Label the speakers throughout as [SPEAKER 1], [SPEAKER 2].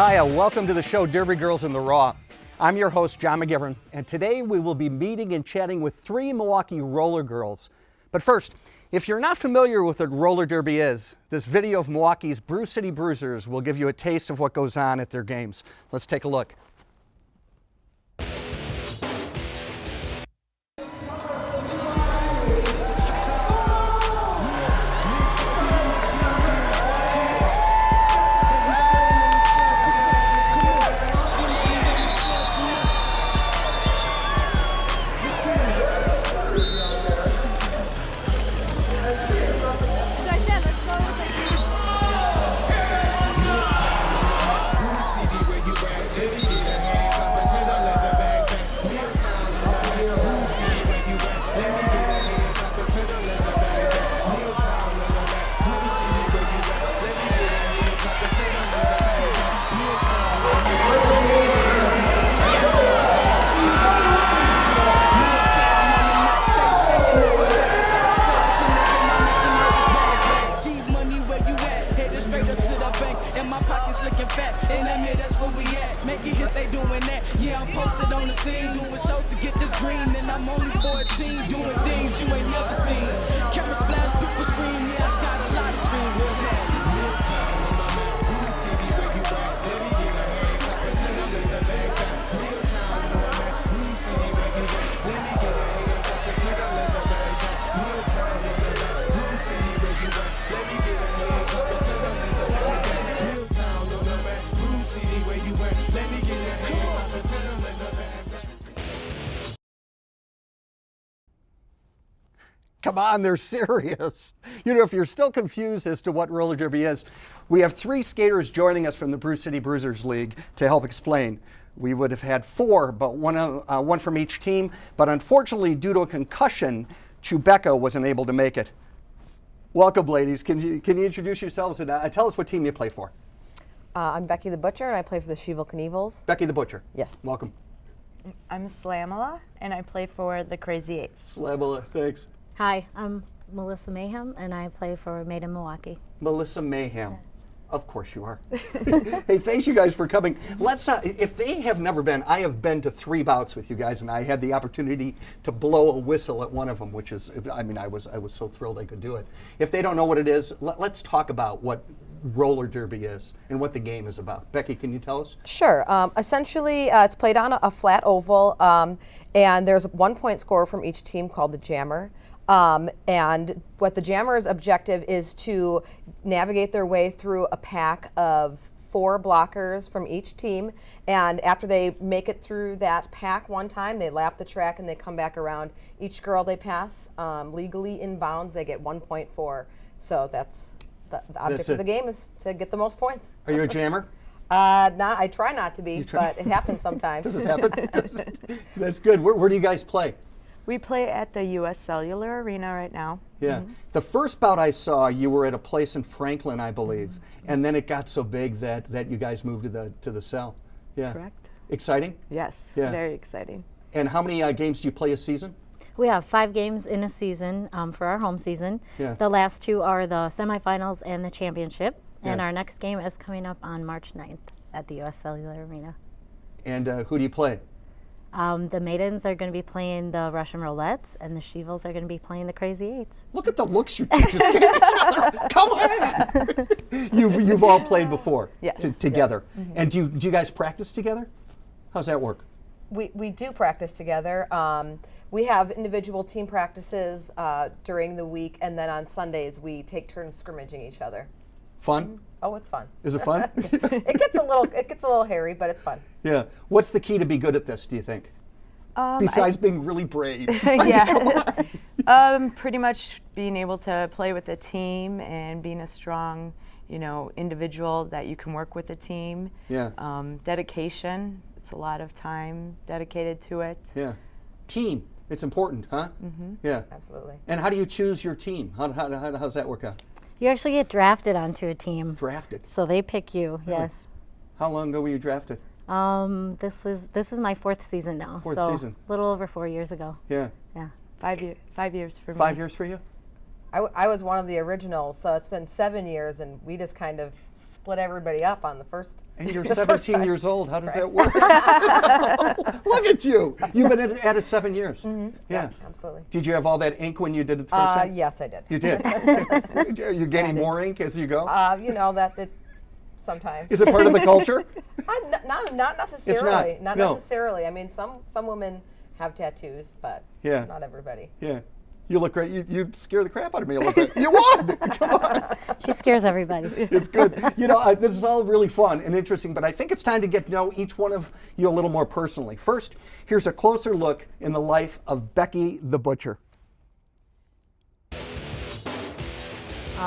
[SPEAKER 1] Hi, welcome to the show Derby Girls in the Raw. I'm your host, John McGivern, and today we will be meeting and chatting with 3 Milwaukee roller girls. But first, if you're not familiar with what roller derby is, this video of Milwaukee's Brew City Bruisers will give you a taste of what goes on at their games. Let's take a look. Come on, they're serious. You know, if you're still confused as to what roller derby is, we have 3 skaters joining us from the Brew City Bruisers League to help explain. We would have had 4, but one from each team. But unfortunately, due to a concussion, Chewbecca wasn't able to make it. Welcome, ladies. Can you introduce yourselves and tell us what team you play for?
[SPEAKER 2] I'm Becky the Butcher, and I play for the Sheeville Knievel's.
[SPEAKER 1] Becky the Butcher.
[SPEAKER 2] Yes.
[SPEAKER 1] Welcome.
[SPEAKER 3] I'm Slamala, and I play for the Crazy Eights.
[SPEAKER 1] Slamala, thanks.
[SPEAKER 4] Hi, I'm Melissa Mayhem, and I play for Made in Milwaukee.
[SPEAKER 1] Melissa Mayhem. Yes. Of course you are. Hey, thanks you guys for coming. Let's. If they have never been, I have been to 3 bouts with you guys, and I had the opportunity to blow a whistle at one of them, which is, I mean, I was so thrilled I could do it. If they don't know what it is, let's talk about what roller derby is and what the game is about. Becky, can you tell us?
[SPEAKER 2] Sure. Essentially, it's played on a flat oval, and there's a 1-point scorer from each team called the jammer. And what the jammer's objective is to navigate their way through a pack of 4 blockers from each team. And after they make it through that pack one time, they lap the track and they come back around. Each girl they pass legally in bounds, they get 1 point for. So that's the object of the game, is to get the most points.
[SPEAKER 1] Are you a jammer?
[SPEAKER 2] I try not to be, but it happens sometimes.
[SPEAKER 1] Does it happen? That's good. Where do you guys play?
[SPEAKER 3] We play at the U.S. Cellular Arena right now.
[SPEAKER 1] Yeah. Mm-hmm. The first bout I saw, you were at a place in Franklin, I believe, and then it got so big that you guys moved to the cell. Yeah.
[SPEAKER 3] Correct.
[SPEAKER 1] Exciting?
[SPEAKER 3] Yes.
[SPEAKER 1] Yeah.
[SPEAKER 3] Very exciting.
[SPEAKER 1] And how many games do you play a season?
[SPEAKER 4] We have 5 games in a season for our home season. Yeah. The last 2 are the semifinals and the championship. And our next game is coming up on March 9th at the U.S. Cellular Arena.
[SPEAKER 1] And who do you play?
[SPEAKER 4] The maidens are going to be playing the Russian roulettes, and the Shevilles are going to be playing the Crazy Eights.
[SPEAKER 1] Look at the looks you just gave each other. Come on! You've all played before.
[SPEAKER 2] Yes.
[SPEAKER 1] Together.
[SPEAKER 2] Yes. Mm-hmm.
[SPEAKER 1] And do you guys practice together? How's that work?
[SPEAKER 2] We do practice together. We have individual team practices during the week, and then on Sundays we take turns scrimmaging each other.
[SPEAKER 1] Fun?
[SPEAKER 2] Mm-hmm. Oh, it's fun.
[SPEAKER 1] Is it fun?
[SPEAKER 2] It gets a little hairy, but it's fun.
[SPEAKER 1] Yeah. What's the key to be good at this, do you think? Besides being really brave.
[SPEAKER 3] Yeah. Pretty much being able to play with a team and being a strong, individual that you can work with a team.
[SPEAKER 1] Yeah.
[SPEAKER 3] Dedication. It's a lot of time dedicated to it.
[SPEAKER 1] Yeah. Team. It's important, huh?
[SPEAKER 3] Mm-hmm.
[SPEAKER 1] Yeah.
[SPEAKER 2] Absolutely.
[SPEAKER 1] And how do you choose your team? How's that work out?
[SPEAKER 4] You actually get drafted onto a team.
[SPEAKER 1] Drafted?
[SPEAKER 4] So they pick you,
[SPEAKER 1] really?
[SPEAKER 4] Yes.
[SPEAKER 1] How long ago were you drafted?
[SPEAKER 4] This is my 4th season now.
[SPEAKER 1] Fourth season.
[SPEAKER 4] A little over 4 years ago.
[SPEAKER 1] Yeah.
[SPEAKER 4] Yeah.
[SPEAKER 3] 5 years for me.
[SPEAKER 1] 5 years for you?
[SPEAKER 2] I was one of the originals, so it's been 7 years, and we just kind of split everybody up on the first.
[SPEAKER 1] And you're
[SPEAKER 2] the first
[SPEAKER 1] 17
[SPEAKER 2] time.
[SPEAKER 1] years old. How does that work? Look at you. You've been at it 7 years. Yeah.
[SPEAKER 2] Absolutely.
[SPEAKER 1] Did you have all that ink when you did it the first time?
[SPEAKER 2] Yes, I did.
[SPEAKER 1] You did. You're getting more ink as you go?
[SPEAKER 2] You know that sometimes.
[SPEAKER 1] Is it part of the culture?
[SPEAKER 2] Not necessarily.
[SPEAKER 1] Not,
[SPEAKER 2] Not
[SPEAKER 1] no.
[SPEAKER 2] necessarily. I mean, some women have tattoos, but
[SPEAKER 1] Yeah.
[SPEAKER 2] not everybody.
[SPEAKER 1] Yeah. You look great. You scare the crap out of me a little bit. You won! Come on.
[SPEAKER 4] She scares everybody.
[SPEAKER 1] It's good. You know, this is all really fun and interesting, but I think it's time to get to know each one of you a little more personally. First, here's a closer look in the life of Becky the Butcher.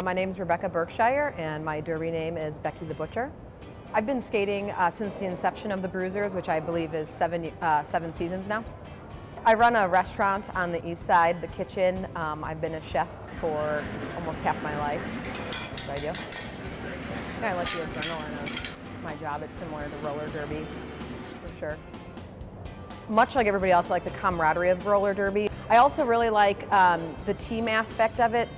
[SPEAKER 2] My name is Rebecca Berkshire, and my derby name is Becky the Butcher. I've been skating since the inception of the Bruisers, which I believe is seven seasons now. I run a restaurant on the east side, the kitchen. I've been a chef for almost half my life. That's what I do. I like the adrenaline of my job. It's similar to roller derby, for sure. Much like everybody else, I like the camaraderie of roller derby. I also really like the team aspect of it.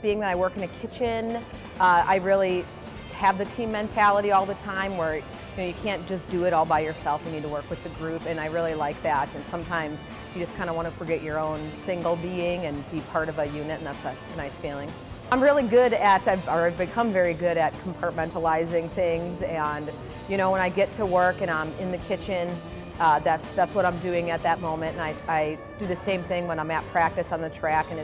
[SPEAKER 2] Being that I work in a kitchen, I really have the team mentality all the time where you can't just do it all by yourself. You need to work with the group, and I really like that. And sometimes you just kind of want to forget your own single being and be part of a unit, and that's a nice feeling. I'm really good at, I've become very good at compartmentalizing things, and when I get to work and I'm in the kitchen, that's what I'm doing at that moment, and I do the same thing when I'm at practice on the track, and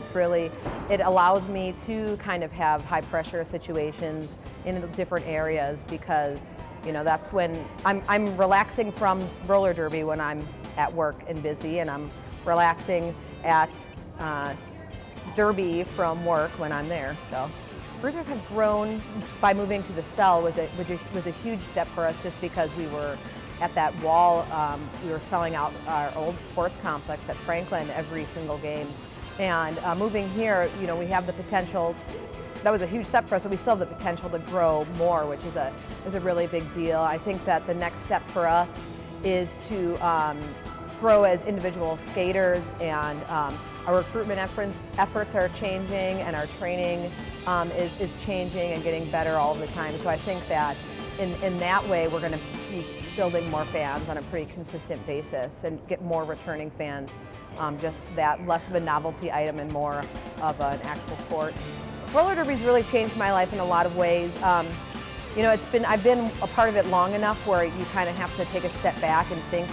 [SPEAKER 2] it allows me to kind of have high pressure situations in different areas because that's when I'm relaxing from roller derby when I'm at work and busy, and I'm relaxing at derby from work when I'm there. So Bruisers have grown by moving to the cell, which was a huge step for us just because we were at that wall. We were selling out our old sports complex at Franklin every single game. And moving here, we have the potential. That was a huge step for us, but we still have the potential to grow more, which is a really big deal. I think that the next step for us is to grow as individual skaters, and our recruitment efforts are changing, and our training is changing and getting better all the time. So I think that in that way, we're going to be building more fans on a pretty consistent basis and get more returning fans. Just that less of a novelty item and more of an actual sport. Roller derby's really changed my life in a lot of ways. I've been a part of it long enough where you kind of have to take a step back and think,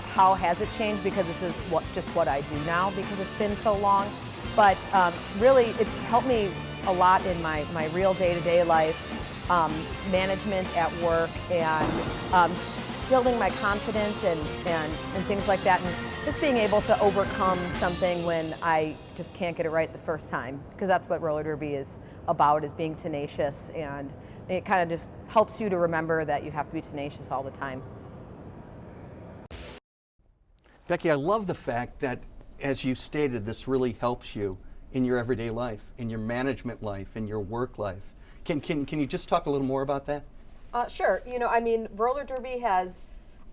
[SPEAKER 2] how has it changed? Because this is just what I do now because it's been so long. But really, it's helped me a lot in my real day-to-day life, management at work, and building my confidence and things like that, and just being able to overcome something when I just can't get it right the first time, because that's what roller derby is about, is being tenacious, and it kind of just helps you to remember that you have to be tenacious all the time.
[SPEAKER 1] Becky, I love the fact that, as you stated, this really helps you in your everyday life, in your management life, in your work life. Can you just talk a little more about that?
[SPEAKER 2] Sure. Roller derby has,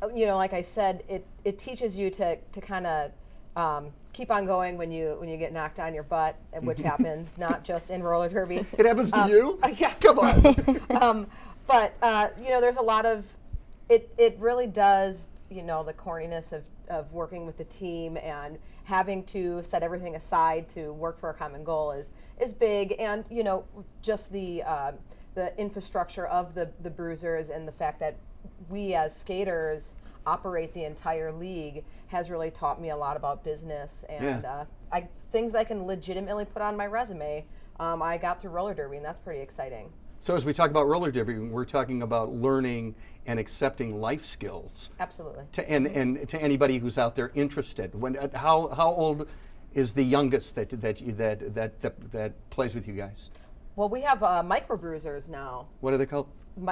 [SPEAKER 2] like I said, it teaches you to kind of keep on going when you get knocked on your butt, which happens not just in roller derby.
[SPEAKER 1] It happens to you?
[SPEAKER 2] Yeah.
[SPEAKER 1] Come on.
[SPEAKER 2] But there's a lot of, it really does, the corniness of working with the team and having to set everything aside to work for a common goal is big, and just the infrastructure of the Bruisers and the fact that we as skaters operate the entire league has really taught me a lot about business and things I can legitimately put on my resume. I got through roller derby, and that's pretty exciting.
[SPEAKER 1] So as we talk about roller derby, we're talking about learning and accepting life skills.
[SPEAKER 2] Absolutely.
[SPEAKER 1] And to anybody who's out there interested. How old is the youngest that plays with you guys?
[SPEAKER 2] Well, we have micro Bruisers now.
[SPEAKER 1] What are they called?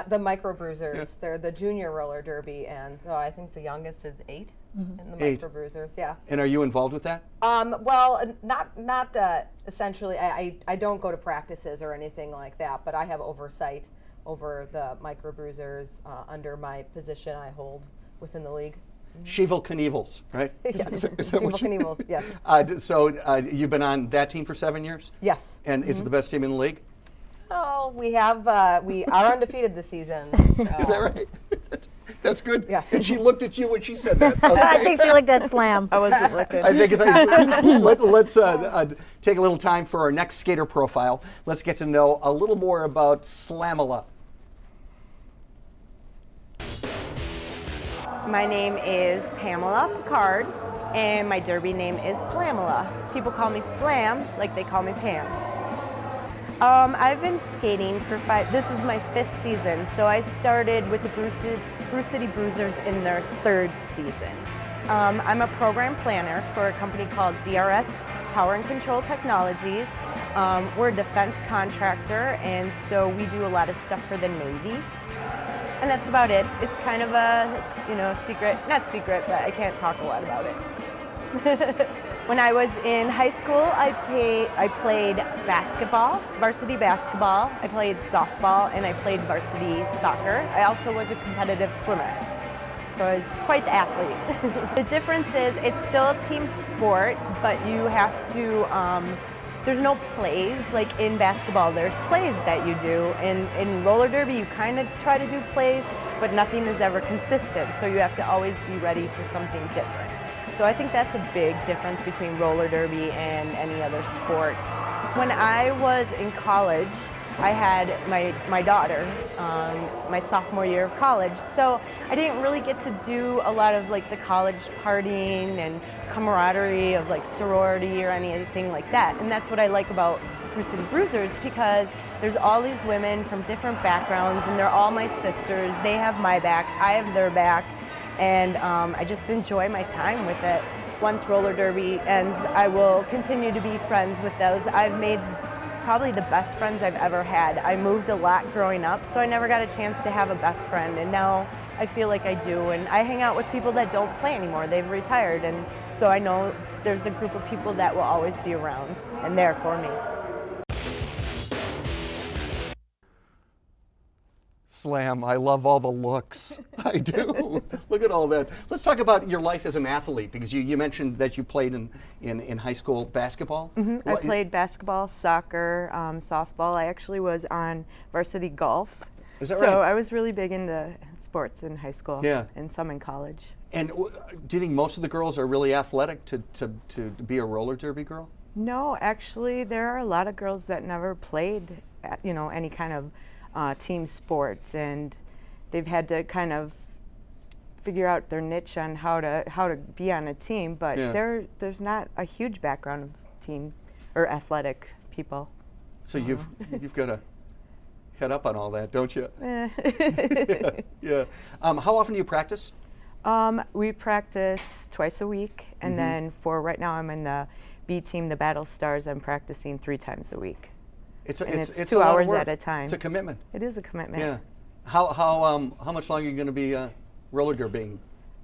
[SPEAKER 2] The micro Bruisers.
[SPEAKER 1] Yeah.
[SPEAKER 2] They're the junior roller derby, and so I think the youngest is 8 in the
[SPEAKER 1] 8.
[SPEAKER 2] micro Bruisers. Yeah.
[SPEAKER 1] And are you involved with that?
[SPEAKER 2] Well, not essentially. I don't go to practices or anything like that, but I have oversight over the micro Bruisers under my position I hold within the league.
[SPEAKER 1] Sheevel Knievels, right?
[SPEAKER 2] Yes,
[SPEAKER 1] Is that what
[SPEAKER 2] Sheevel
[SPEAKER 1] you-
[SPEAKER 2] Knievels, yeah.
[SPEAKER 1] So you've been on that team for 7 years?
[SPEAKER 2] Yes.
[SPEAKER 1] And it's the best team in the league?
[SPEAKER 2] Oh, we are undefeated this season. So.
[SPEAKER 1] Is that right? That's good.
[SPEAKER 2] Yeah.
[SPEAKER 1] And she looked at you when she said that.
[SPEAKER 4] I
[SPEAKER 1] Okay.
[SPEAKER 4] think she looked at Slam.
[SPEAKER 3] I wasn't looking.
[SPEAKER 1] I think let's take a little time for our next skater profile. Let's get to know a little more about Slamala.
[SPEAKER 3] My name is Pamela Picard, and my derby name is Slamala. People call me Slam, like they call me Pam. I've been skating for this is my 5th season, so I started with the Brew City Bruisers in their 3rd season. I'm a program planner for a company called DRS Power and Control Technologies. We're a defense contractor, and so we do a lot of stuff for the Navy. And that's about it. It's kind of a, secret, not secret, but I can't talk a lot about it. When I was in high school, I played basketball, varsity basketball. I played softball, and I played varsity soccer. I also was a competitive swimmer. So I was quite the athlete. The difference is it's still a team sport, but you have to, there's no plays. Like in basketball, there's plays that you do. In roller derby, you kind of try to do plays, but nothing is ever consistent. So you have to always be ready for something different. So I think that's a big difference between roller derby and any other sport. When I was in college, I had my daughter, my sophomore year of college. So I didn't really get to do a lot of like the college partying and camaraderie of like sorority or anything like that. And that's what I like about Brew City Bruisers, because there's all these women from different backgrounds, and they're all my sisters. They have my back, I have their back, and I just enjoy my time with it. Once roller derby ends, I will continue to be friends with those. I've made probably the best friends I've ever had. I moved a lot growing up, so I never got a chance to have a best friend, and now I feel like I do. And I hang out with people that don't play anymore. They've retired, and so I know there's a group of people that will always be around and there for me.
[SPEAKER 1] Slam, I love all the looks. I do. Look at all that. Let's talk about your life as an athlete, because you mentioned that you played in high school basketball.
[SPEAKER 3] I played basketball, soccer, softball. I actually was on varsity golf.
[SPEAKER 1] Is that
[SPEAKER 3] so
[SPEAKER 1] right?
[SPEAKER 3] I was really big into sports in high school,
[SPEAKER 1] Yeah.
[SPEAKER 3] and some in college.
[SPEAKER 1] And do you think most of the girls are really athletic to be a roller derby girl?
[SPEAKER 3] No, actually, there are a lot of girls that never played, any kind of team sports, and they've had to kind of figure out their niche on how to be on a team. But
[SPEAKER 1] Yeah.
[SPEAKER 3] there's not a huge background of team or athletic people.
[SPEAKER 1] So you've got to head up on all that, don't you? Yeah. How often do you practice?
[SPEAKER 3] We practice twice a week, and then for right now I'm in the B team, the Battle Stars. I'm practicing 3 times a week.
[SPEAKER 1] It's
[SPEAKER 3] It's
[SPEAKER 1] a
[SPEAKER 3] 2
[SPEAKER 1] lot of
[SPEAKER 3] hours
[SPEAKER 1] work.
[SPEAKER 3] at a time.
[SPEAKER 1] It's a commitment.
[SPEAKER 3] It is a commitment.
[SPEAKER 1] Yeah. How much longer are you going to be roller derbying?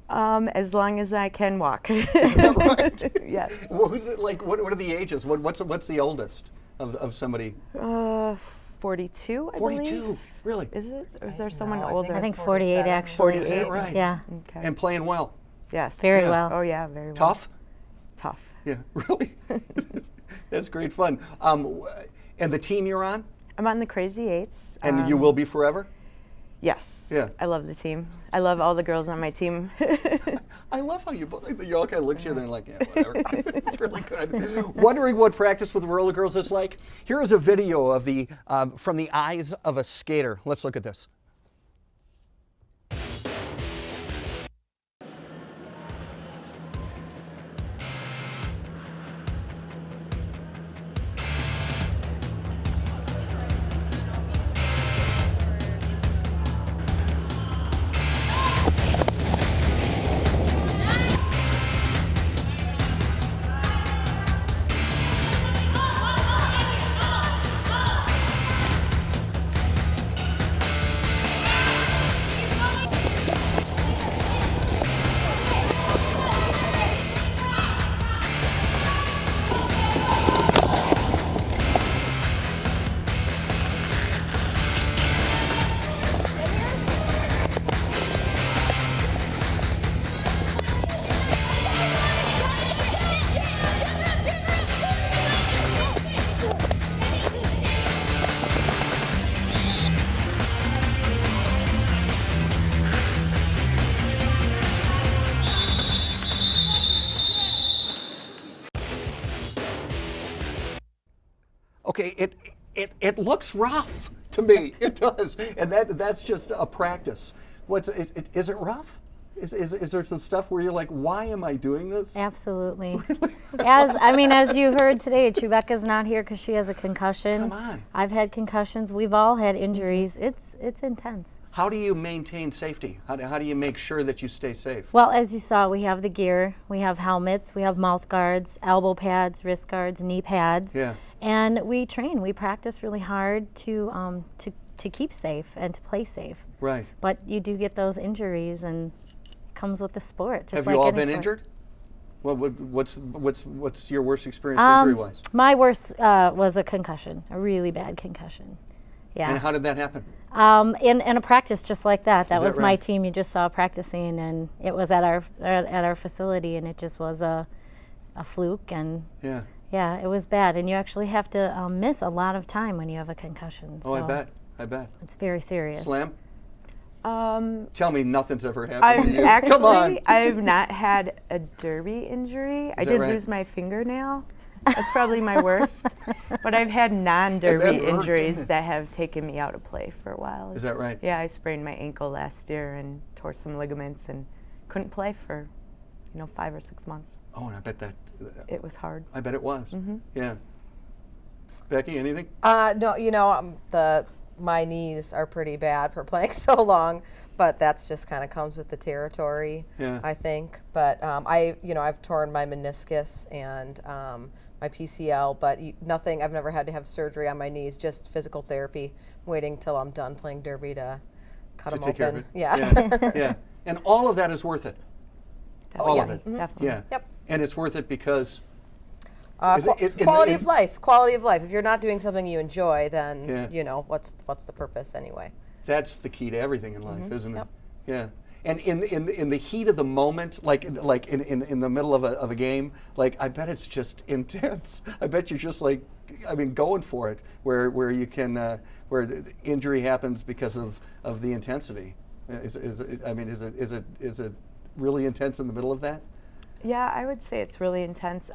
[SPEAKER 3] As long as I can walk.
[SPEAKER 1] Right.
[SPEAKER 3] Yes.
[SPEAKER 1] Who's it like? What are the ages? What's the oldest of somebody?
[SPEAKER 3] 42, I
[SPEAKER 1] 42.
[SPEAKER 3] believe.
[SPEAKER 1] Really?
[SPEAKER 3] Is it? Or is there someone
[SPEAKER 2] I
[SPEAKER 3] older?
[SPEAKER 4] I think
[SPEAKER 2] 47.
[SPEAKER 4] 48 actually.
[SPEAKER 1] Is that right?
[SPEAKER 4] Yeah.
[SPEAKER 3] Okay.
[SPEAKER 1] And playing well.
[SPEAKER 3] Yes.
[SPEAKER 4] Very
[SPEAKER 1] Yeah.
[SPEAKER 4] well.
[SPEAKER 3] Oh yeah, very well.
[SPEAKER 1] Tough?
[SPEAKER 3] Tough.
[SPEAKER 1] Yeah. Really? That's great fun. And the team you're on?
[SPEAKER 3] I'm on the Crazy Eights.
[SPEAKER 1] And you will be forever?
[SPEAKER 3] Yes.
[SPEAKER 1] Yeah.
[SPEAKER 3] I love the team. I love all the girls on my team.
[SPEAKER 1] I love how you all kind of look at you and they're like, yeah, whatever. It's really good. Wondering what practice with roller girls is like? Here is a video of from the eyes of a skater. Let's look at this. Okay, it looks rough to me. It does, and that's just a practice. Is it rough? Is there some stuff where you're like, why am I doing this?
[SPEAKER 4] Absolutely. As you heard today, Chewbacca's not here because she has a concussion.
[SPEAKER 1] Come on.
[SPEAKER 4] I've had concussions. We've all had injuries. It's intense.
[SPEAKER 1] How do you maintain safety? How do you make sure that you stay safe?
[SPEAKER 4] Well, as you saw, we have the gear. We have helmets. We have mouth guards, elbow pads, wrist guards, knee pads.
[SPEAKER 1] Yeah.
[SPEAKER 4] And we train. We practice really hard to keep safe and to play safe.
[SPEAKER 1] Right.
[SPEAKER 4] But you do get those injuries, and it comes with the sport. Just
[SPEAKER 1] Have
[SPEAKER 4] like
[SPEAKER 1] you all
[SPEAKER 4] any
[SPEAKER 1] been
[SPEAKER 4] sport.
[SPEAKER 1] injured? Well, what's your worst experience injury-wise?
[SPEAKER 4] My worst was a concussion, a really bad concussion. Yeah.
[SPEAKER 1] And how did that happen?
[SPEAKER 4] In a practice just like that. That
[SPEAKER 1] Is that
[SPEAKER 4] was my
[SPEAKER 1] right?
[SPEAKER 4] team you just saw practicing, and it was at our facility, and it just was a fluke, and
[SPEAKER 1] Yeah.
[SPEAKER 4] it was bad. And you actually have to miss a lot of time when you have a concussion.
[SPEAKER 1] Oh,
[SPEAKER 4] so
[SPEAKER 1] I bet.
[SPEAKER 4] it's very serious.
[SPEAKER 1] Slam? Tell me nothing's ever happened
[SPEAKER 3] I've
[SPEAKER 1] to you. Come on.
[SPEAKER 3] I've not had a derby injury. I
[SPEAKER 1] that
[SPEAKER 3] did
[SPEAKER 1] right?
[SPEAKER 3] lose my fingernail. That's probably my worst. But I've had non-derby
[SPEAKER 1] That hurt, didn't
[SPEAKER 3] injuries
[SPEAKER 1] it?
[SPEAKER 3] that have taken me out of play for a while.
[SPEAKER 1] Is that right?
[SPEAKER 3] Yeah, I sprained my ankle last year and tore some ligaments and couldn't play for, 5 or 6 months.
[SPEAKER 1] Oh, and I bet
[SPEAKER 3] It was hard.
[SPEAKER 1] I bet it was. Yeah. Becky, anything?
[SPEAKER 2] No, my knees are pretty bad for playing so long, but that's just kind of comes with the territory,
[SPEAKER 1] Yeah.
[SPEAKER 2] I think. But I've torn my meniscus and my PCL, but nothing. I've never had to have surgery on my knees. Just physical therapy. Waiting till I'm done playing derby to cut
[SPEAKER 1] To
[SPEAKER 2] them
[SPEAKER 1] take care of
[SPEAKER 2] open.
[SPEAKER 1] it.
[SPEAKER 2] Yeah.
[SPEAKER 1] Yeah. And all of that is worth it. All of it.
[SPEAKER 3] Definitely.
[SPEAKER 1] Yeah.
[SPEAKER 2] Yep.
[SPEAKER 1] And it's worth it because
[SPEAKER 2] Quality of life. Quality of life. If you're not doing something you enjoy, then
[SPEAKER 1] Yeah.
[SPEAKER 2] what's the purpose anyway?
[SPEAKER 1] that's the key to everything in life, isn't it?
[SPEAKER 2] Yep.
[SPEAKER 1] Yeah. And in the heat of the moment, like in the middle of a game, like I bet it's just intense. I bet you're just going for it, where you can where the injury happens because of the intensity. Is it really intense in the middle of that?
[SPEAKER 3] Yeah, I would say it's really intense.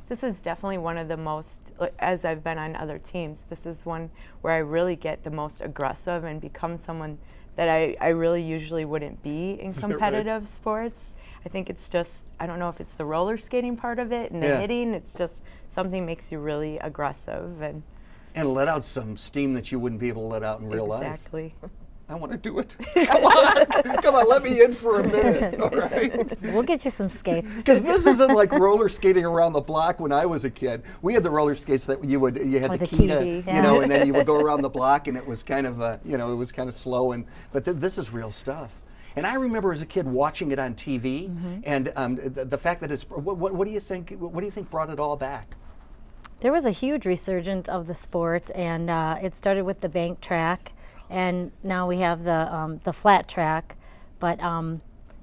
[SPEAKER 3] This is definitely one of the most, as I've been on other teams, this is one where I really get the most aggressive and become someone that I really usually wouldn't be in competitive sports. I think it's just, I don't know if it's the roller skating part of it and the hitting, it's just something makes you really aggressive. And
[SPEAKER 1] let out some steam that you wouldn't be able to let out in real life.
[SPEAKER 3] Exactly.
[SPEAKER 1] I want to do it. Come on, let me in for a minute, all right?
[SPEAKER 4] We'll get you some skates.
[SPEAKER 1] Because this isn't like roller skating around the block when I was a kid. We had the roller skates that you had the key to, and then you would go around the block, and it was kind of, it was kind of slow. But this is real stuff. And I remember as a kid watching it on TV, and the fact that it's. What do you think? What do you think brought it all back?
[SPEAKER 4] There was a huge resurgence of the sport, and it started with the bank track. And now we have the flat track, but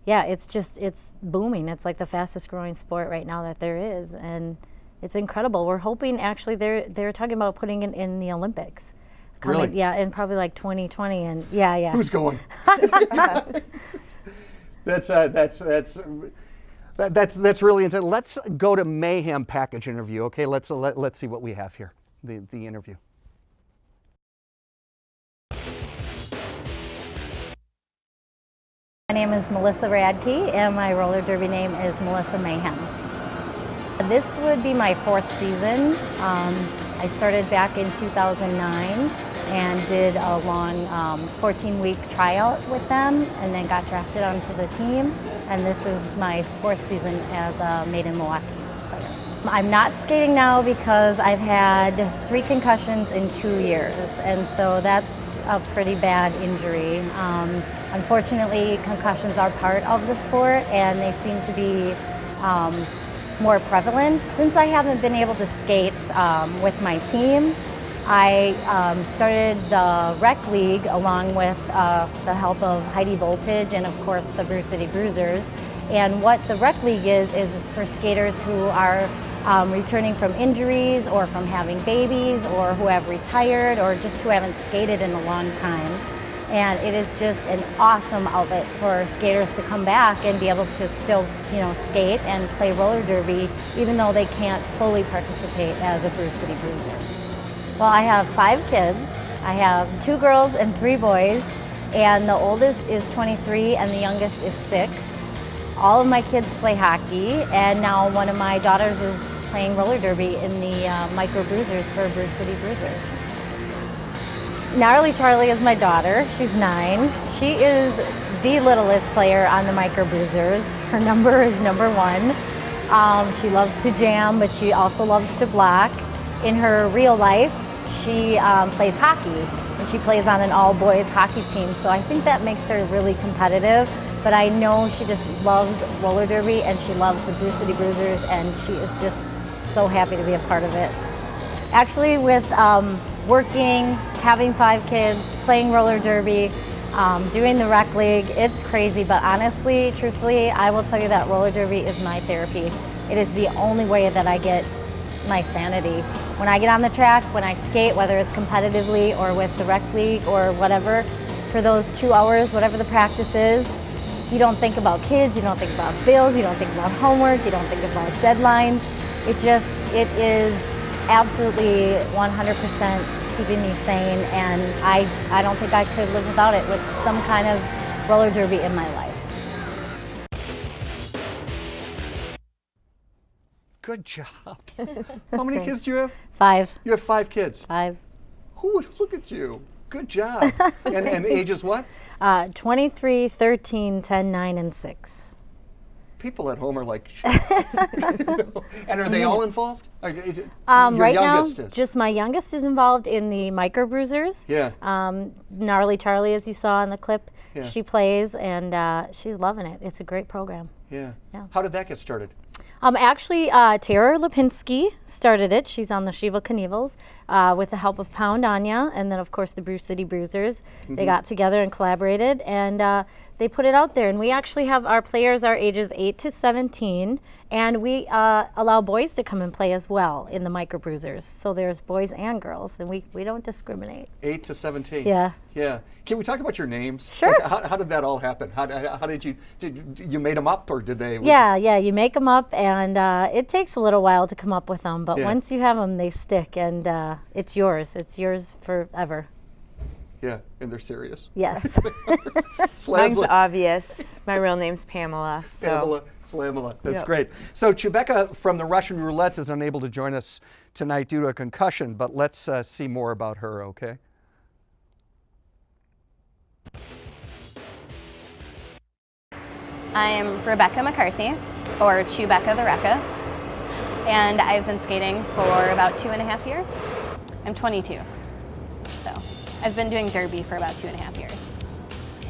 [SPEAKER 4] it's booming. It's like the fastest growing sport right now that there is, and it's incredible. We're hoping actually they're talking about putting it in the Olympics.
[SPEAKER 1] Really?
[SPEAKER 4] Yeah, in probably like 2020, and yeah.
[SPEAKER 1] Who's going? That's really intense. Let's go to Mayhem package interview. Okay, let's see what we have here. The interview.
[SPEAKER 4] My name is Melissa Radke, and my roller derby name is Melissa Mayhem. This would be my 4th season. I started back in 2009 and did a long 14-week tryout with them, and then got drafted onto the team. And this is my 4th season as a Made in Milwaukee player. I'm not skating now because I've had 3 concussions in 2 years, and so that's a pretty bad injury. Unfortunately, concussions are part of the sport, and they seem to be more prevalent. Since I haven't been able to skate with my team, I started the rec league along with the help of Heidi Voltage and, of course, the Brew City Bruisers. And what the rec league is for skaters who are returning from injuries or from having babies or who have retired or just who haven't skated in a long time. And it is just an awesome outlet for skaters to come back and be able to still, skate and play roller derby, even though they can't fully participate as a Brew City Bruiser. Well, I have 5 kids. I have 2 girls and 3 boys, and the oldest is 23 and the youngest is 6. All of my kids play hockey, and now one of my daughters is playing roller derby in the Micro Bruisers for Brew City Bruisers. Gnarly Charlie is my daughter. She's 9. She is the littlest player on the Micro Bruisers. Her number is number 1. She loves to jam, but she also loves to block. In her real life, she plays hockey, and she plays on an all-boys hockey team, so I think that makes her really competitive. But I know she just loves roller derby, and she loves the Brew City Bruisers, and she is just so happy to be a part of it. Actually, with working, having 5 kids, playing roller derby, doing the rec league, it's crazy, but honestly, truthfully, I will tell you that roller derby is my therapy. It is the only way that I get my sanity. When I get on the track, when I skate, whether it's competitively or with the rec league or whatever, for those 2 hours, whatever the practice is, you don't think about kids, you don't think about bills, you don't think about homework, you don't think about deadlines. It is absolutely 100% keeping me sane, and I don't think I could live without it, with some kind of roller derby in my life.
[SPEAKER 1] Good job. How many kids do you have?
[SPEAKER 4] 5.
[SPEAKER 1] You have 5 kids.
[SPEAKER 4] 5.
[SPEAKER 1] Ooh, look at you. Good job. And ages what?
[SPEAKER 4] 23, 13, 10, 9, and 6.
[SPEAKER 1] People at home are like, and are they all involved? Your
[SPEAKER 4] Right now,
[SPEAKER 1] youngest is.
[SPEAKER 4] just my youngest is involved in the Micro Bruisers.
[SPEAKER 1] Yeah.
[SPEAKER 4] Gnarly Charlie, as you saw in the clip,
[SPEAKER 1] Yeah.
[SPEAKER 4] she plays, and she's loving it. It's a great program.
[SPEAKER 1] Yeah.
[SPEAKER 4] Yeah.
[SPEAKER 1] How did that get started?
[SPEAKER 4] Actually, Tara Lipinski started it. She's on the Shiva Knievels with the help of Pound Anya, and then, of course, the Brew City Bruisers. They got together and collaborated, and they put it out there. And we actually have our players are ages 8 to 17, and we allow boys to come and play as well in the Micro Bruisers. So there's boys and girls, and we don't discriminate.
[SPEAKER 1] 8 to 17.
[SPEAKER 4] Yeah.
[SPEAKER 1] Yeah. Can we talk about your names?
[SPEAKER 4] Sure.
[SPEAKER 1] Like, how did that all happen? How did you made them up, or did they?
[SPEAKER 4] Yeah, you make them up, and it takes a little while to come up with them, but
[SPEAKER 1] Yeah.
[SPEAKER 4] once you have them, they stick, and it's yours. It's yours forever.
[SPEAKER 1] Yeah, and they're serious.
[SPEAKER 4] Yes.
[SPEAKER 3] Mine's obvious. My real name's Pamela. So.
[SPEAKER 1] Pamela Slamala. That's
[SPEAKER 3] Yep.
[SPEAKER 1] great. So Chebecca from the Russian Roulettes is unable to join us tonight due to a concussion, but let's see more about her, okay?
[SPEAKER 5] I'm Rebecca McCarthy, or Chewbecca the Recca, and I've been skating for about 2.5 years. I'm 22, so I've been doing derby for about 2.5 years.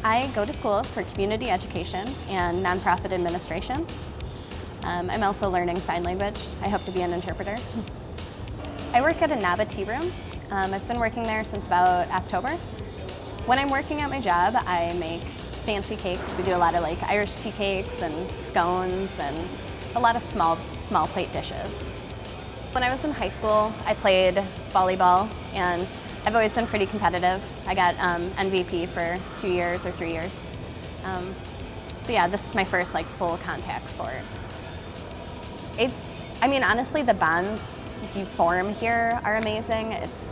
[SPEAKER 5] I go to school for community education and nonprofit administration. I'm also learning sign language. I hope to be an interpreter. I work at a Nava tea room. I've been working there since about October. When I'm working at my job, I make fancy cakes. We do a lot of like Irish tea cakes and scones and a lot of small plate dishes. When I was in high school, I played volleyball, and I've always been pretty competitive. I got MVP for 2 years or 3 years. But yeah, this is my first like full contact sport. Honestly, the bonds you form here are amazing. It's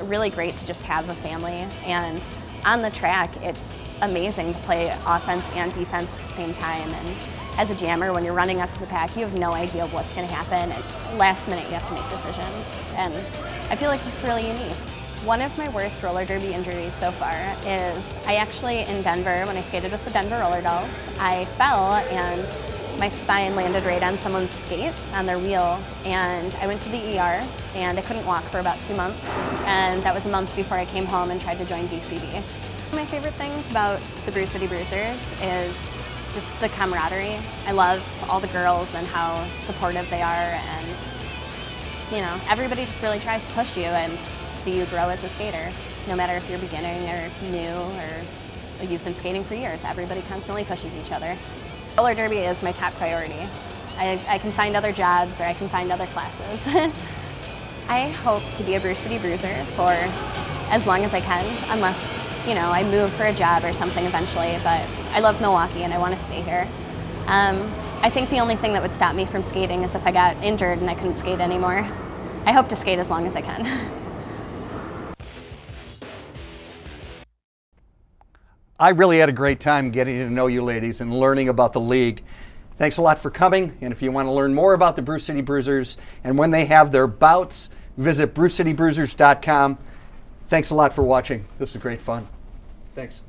[SPEAKER 5] really great to just have a family, and on the track, it's amazing to play offense and defense at the same time. And as a jammer, when you're running up to the pack, you have no idea what's going to happen. And last minute, you have to make decisions. And I feel like it's really unique. One of my worst roller derby injuries so far is I actually, in Denver, when I skated with the Denver Roller Dolls, I fell and my spine landed right on someone's skate on their wheel, and I went to the ER, and I couldn't walk for about 2 months, and that was a month before I came home and tried to join BCB. My favorite things about the Brew City Bruisers is just the camaraderie. I love all the girls and how supportive they are, and everybody just really tries to push you and see you grow as a skater. No matter if you're beginning or new or you've been skating for years, everybody constantly pushes each other. Roller derby is my top priority. I can find other jobs or I can find other classes. I hope to be a Brew City Bruiser for as long as I can, unless I move for a job or something eventually, but I love Milwaukee and I want to stay here. I think the only thing that would stop me from skating is if I got injured and I couldn't skate anymore. I hope to skate as long as I can.
[SPEAKER 1] I really had a great time getting to know you ladies and learning about the league. Thanks a lot for coming, and if you want to learn more about the Brew City Bruisers and when they have their bouts, visit brewcitybruisers.com. Thanks a lot for watching. This was great fun. Thanks.